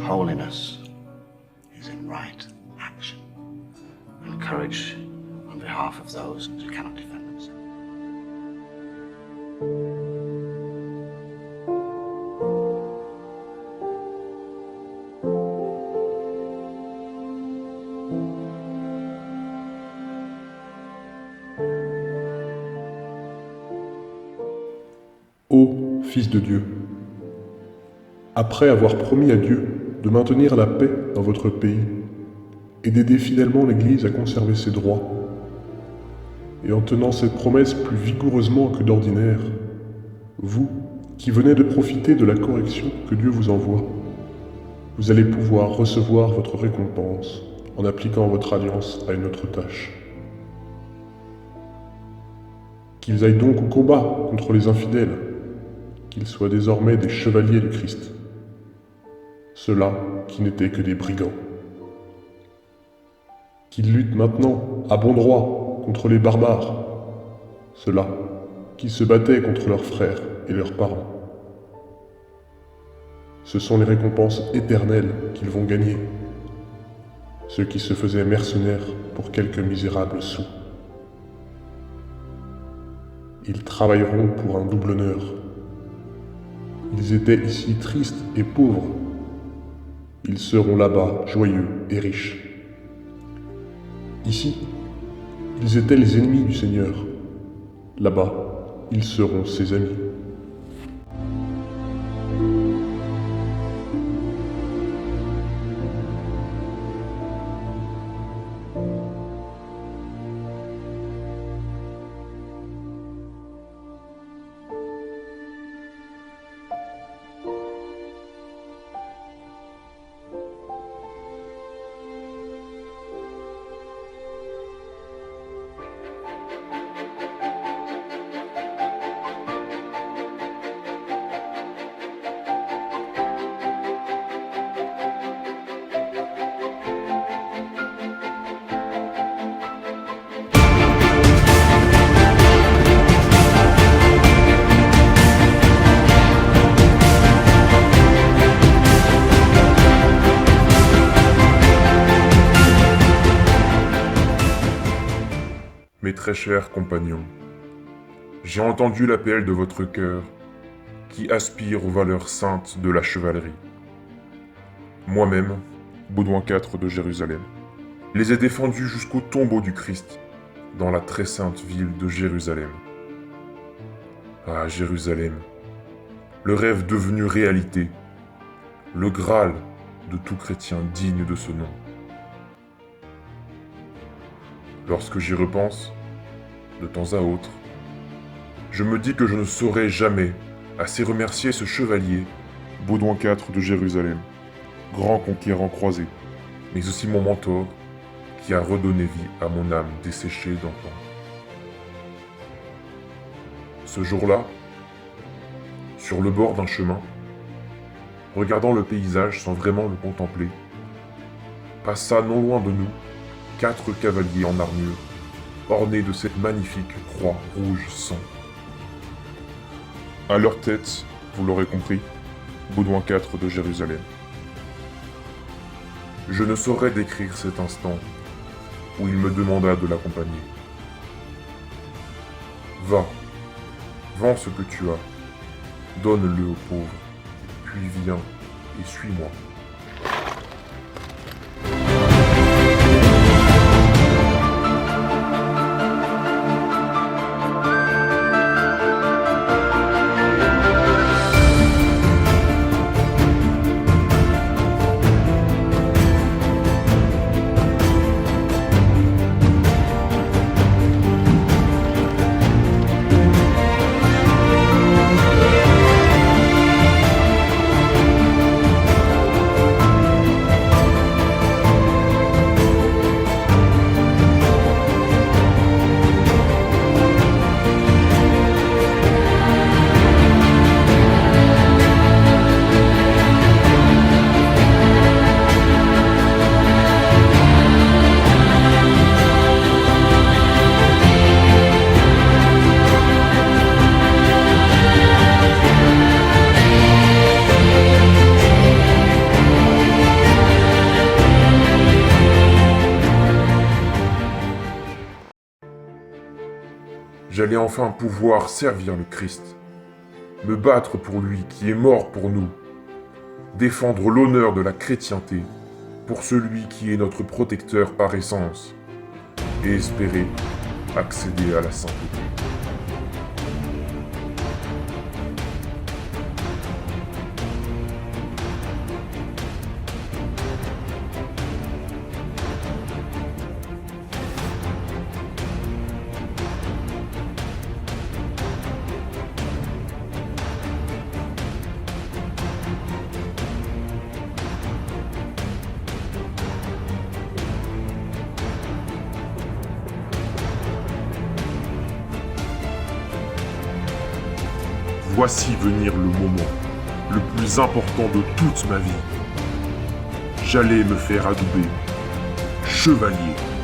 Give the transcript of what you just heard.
Holiness is in right action and courage on behalf of those who cannot defend themselves. Ô Fils de Dieu, après avoir promis à Dieu de maintenir la paix dans votre pays et d'aider fidèlement l'Église à conserver ses droits, et en tenant cette promesse plus vigoureusement que d'ordinaire, vous, qui venez de profiter de la correction que Dieu vous envoie, vous allez pouvoir recevoir votre récompense en appliquant votre alliance à une autre tâche. Qu'ils aillent donc au combat contre les infidèles, qu'ils soient désormais des chevaliers du Christ, ceux-là qui n'étaient que des brigands. Qu'ils luttent maintenant à bon droit contre les barbares, ceux-là qui se battaient contre leurs frères et leurs parents. Ce sont les récompenses éternelles qu'ils vont gagner, ceux qui se faisaient mercenaires pour quelques misérables sous. Ils travailleront pour un double honneur. Ils étaient ici tristes et pauvres. Ils seront là-bas joyeux et riches. Ici, ils étaient les ennemis du Seigneur. Là-bas, ils seront ses amis. Mes très chers compagnons, j'ai entendu l'appel de votre cœur qui aspire aux valeurs saintes de la chevalerie. Moi-même, Baudouin IV de Jérusalem, les ai défendus jusqu'au tombeau du Christ, dans la très sainte ville de Jérusalem. Ah, Jérusalem, le rêve devenu réalité, le Graal de tout chrétien digne de ce nom. Lorsque j'y repense, de temps à autre, je me dis que je ne saurais jamais assez remercier ce chevalier, Baudouin IV de Jérusalem, grand conquérant croisé, mais aussi mon mentor, qui a redonné vie à mon âme desséchée d'enfant. Ce jour-là, sur le bord d'un chemin, regardant le paysage sans vraiment le contempler, passa non loin de nous 4 cavaliers en armure, ornés de cette magnifique croix rouge sang. À leur tête, vous l'aurez compris, Baudouin IV de Jérusalem. Je ne saurais décrire cet instant où il me demanda de l'accompagner. Va, vends ce que tu as, donne-le aux pauvres, puis viens et suis-moi. j'allais enfin pouvoir servir le Christ, me battre pour lui qui est mort pour nous, défendre l'honneur de la chrétienté pour celui qui est notre protecteur par essence, et espérer accéder à la sainteté. Voici venir le moment, le plus important de toute ma vie. J'allais me faire adouber chevalier.